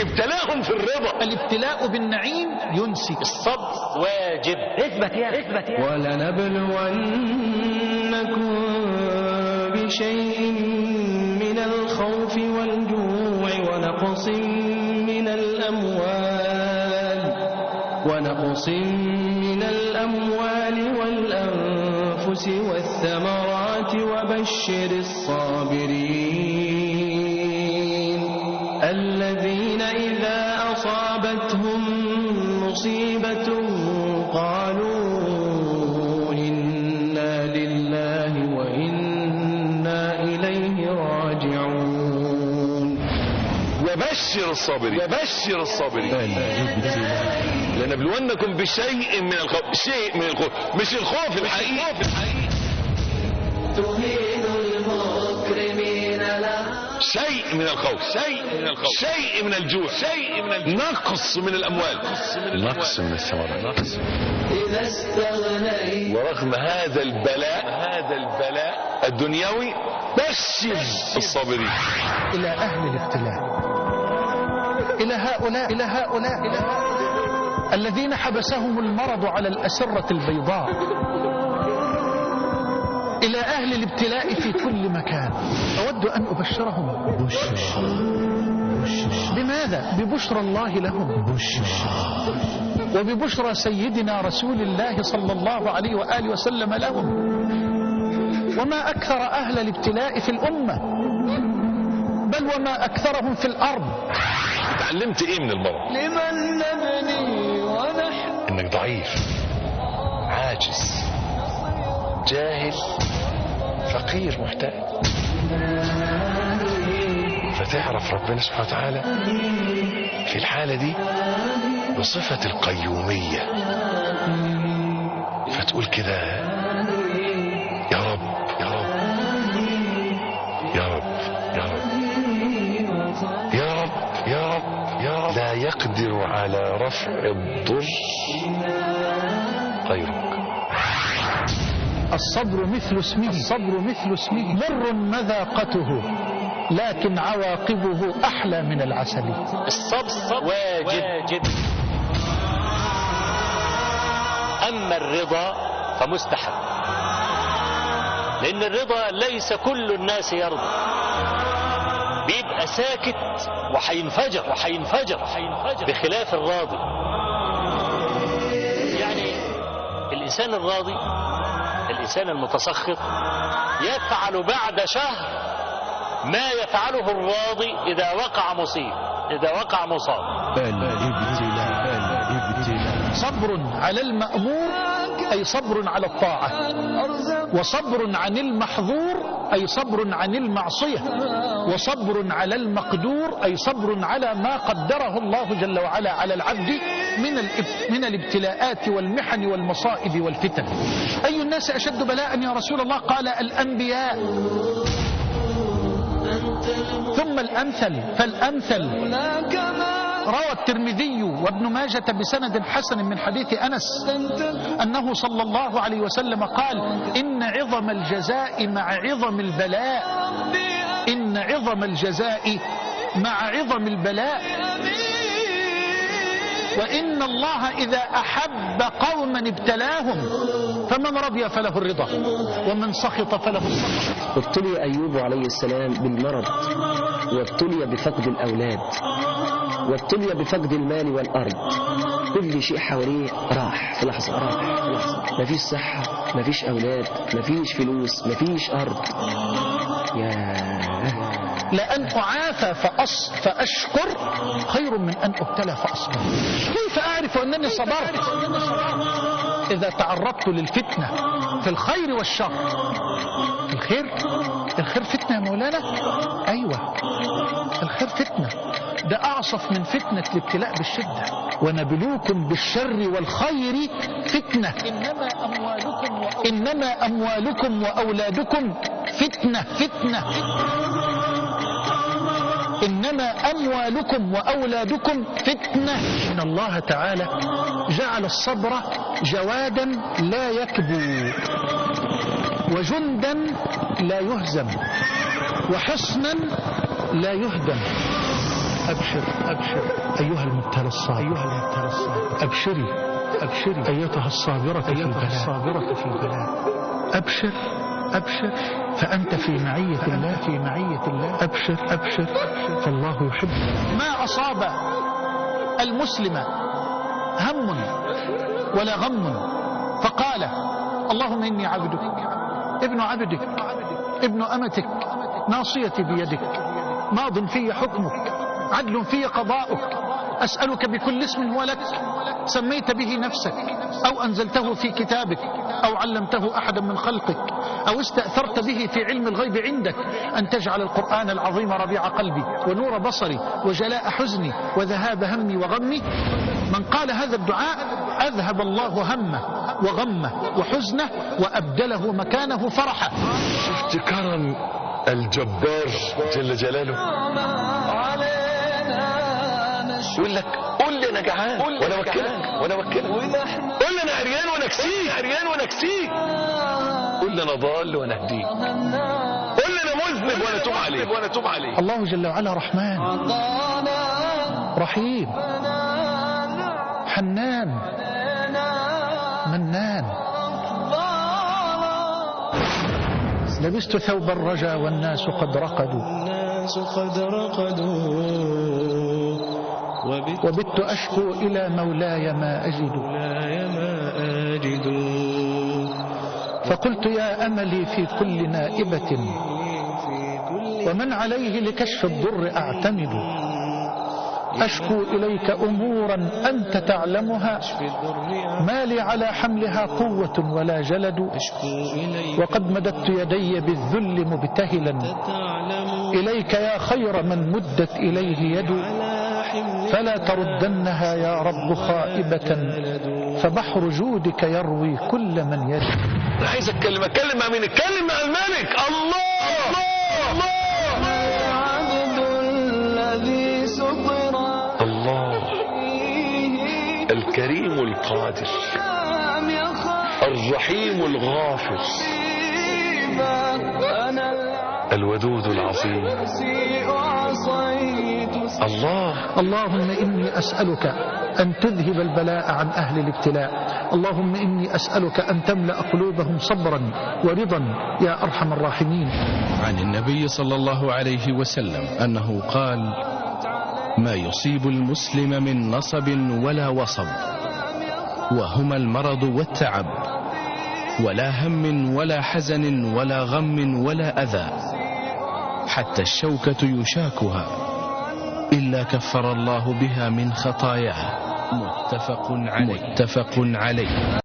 ابتلاهم في الرضا. الابتلاء بالنعيم ينسي. الصبر واجب. اثبت يا ولنبلونكم بشيء من الخوف والجوع ونقص من الأموال والأنفس والثمرات وبشر الصابرين الذين إذا أصابتهم مصيبة قالوا إنا لله وإنا إليه راجعون. وبشر الصابرين لنبلونكم بشيء من الخوف. شيء من الخوف، مش الخوف الحقيقي. تهين المكرمين لها شيء من الخوف، شيء من الجوع، نقص من الأموال، نقص من الثمرات. إذا استغنيت. ورغم هذا البلاء الدنيوي بشر الصابرين. إلى أهل الابتلاء، إلى هؤلاء الذين حبسهم المرض على الأسرة البيضاء، إلى أهل الابتلاء في كل مكان، أود أن أبشرهم بماذا؟ ببشرى الله لهم، وببشرى سيدنا رسول الله صلى الله عليه وآله وسلم لهم. وما أكثر أهل الابتلاء في الأمة، بل وما أكثرهم في الأرض. تعلمت إيه من المرض؟ لمن نبني ونحن إنك ضعيف، عاجز، جاهل، فقير، محتاج. فتعرف ربنا سبحانه وتعالى في الحالة دي بصفة القيومية، فتقول كده يا رب يا رب يا رب يا رب يا رب يا رب يا رب. لا يقدر على رفع الضر غيرك. الصبر مثل اسمه، مر مذاقته لكن عواقبه أحلى من العسل. الصبر واجب. أما الرضا فمستحب، لأن الرضا ليس كل الناس يرضى، بيبقى ساكت وحينفجر بخلاف الراضي. يعني الإنسان الراضي، الإنسان المتسخط، يفعل بعد شهر ما يفعله الراضي إذا وقع مصاب. صبر على المأمور أي صبر على الطاعة، وصبر عن المحظور أي صبر عن المعصية، وصبر على المقدور أي صبر على ما قدره الله جل وعلا على العبد من الابتلاءات والمحن والمصائب والفتن. أي الناس أشد بلاء يا رسول الله؟ قال الأنبياء، ثم الأمثل فالأمثل. روى الترمذي وابن ماجة بسند حسن من حديث أنس أنه صلى الله عليه وسلم قال: إن عظم الجزاء مع عظم البلاء، إن عظم الجزاء مع عظم البلاء، وإن الله إذا أحب قوما ابتلاهم، فمن رضي فله الرضا ومن سخط فله السخط. ابتلي أيوب عليه السلام بالمرض، وابتلي بفقد الأولاد، وابتلي بفقد المال والأرض. كل شيء حواليه راح في لحظة، مفيش صحة، مفيش أولاد، مفيش فلوس، مفيش أرض. لأن أعافى فأشكر خير من أن أبتلى فأصبر. كيف أعرف أنني صبرت؟ إذا تعرضت للفتنة في الخير والشر. الخير فتنة يا مولانا؟ أيوة، الخير فتنة، ده أعصف من فتنة الابتلاء بالشدة. ونبلوكم بالشر والخير فتنة، إنما أموالكم وأولادكم فتنة. إنما أموالكم وأولادكم فتنة. إن الله تعالى جعل الصبر جوادا لا يكبو، وجندا لا يهزم، وحصنا لا يهدم. أبشر أبشر أيها المبتلى الصابر، أبشري أبشري أيتها الصابرة في البلاء، أبشر أبشر فأنت في معية الله، أبشر أبشر فالله يحبك. ما أصاب المسلم هم ولا غم فقال اللهم إني عبدك ابن عبدك ابن أمتك ناصيتي بيدك ماض في حكمك عدل في قضاؤك أسألك بكل اسم هو لك سميت به نفسك أو أنزلته في كتابك أو علمته أحدا من خلقك أو استأثرت به في علم الغيب عندك أن تجعل القرآن العظيم ربيع قلبي ونور بصري وجلاء حزني وذهاب همي وغمي. من قال هذا الدعاء أذهب الله همه وغمه وحزنه وأبدله مكانه فرحه. شفت كرم الجبار جل جلاله، يقول لك قول لي انا جعان وانا وكلك، قول لي انا عريان وانا اكسيك، قول لي انا ضال وانا اهديك، قول لي انا مذنب وانا اتوب عليك. الله جل وعلا رحمن رحيم حنان منان. لبست ثوب الرجا والناس قد رقدوا وبت أشكو إلى مولاي ما أجد فقلت يا أملي في كل نائبة ومن عليه لكشف الضر أعتمد أشكو إليك أمورا أنت تعلمها ما لي على حملها قوة ولا جلد وقد مددت يدي بالذل مبتهلا إليك يا خير من مدت إليه يد فلا تردنها يا رب خائبة فبحر جودك يروي كل من يجد. أنا عايز أتكلم مع مين؟ أتكلم مع الملك الله. الكريم القادر الرحيم الغافر الودود العظيم الله. اللهم إني أسألك أن تذهب البلاء عن أهل الابتلاء، اللهم إني أسألك أن تملأ قلوبهم صبرا ورضا يا أرحم الراحمين. عن النبي صلى الله عليه وسلم أنه قال ما يصيب المسلم من نصب ولا وصب وهما المرض والتعب ولا هم ولا حزن ولا غم ولا أذى حتى الشوكة يشاكها إلا كفر الله بها من خطاياه. متفق عليه.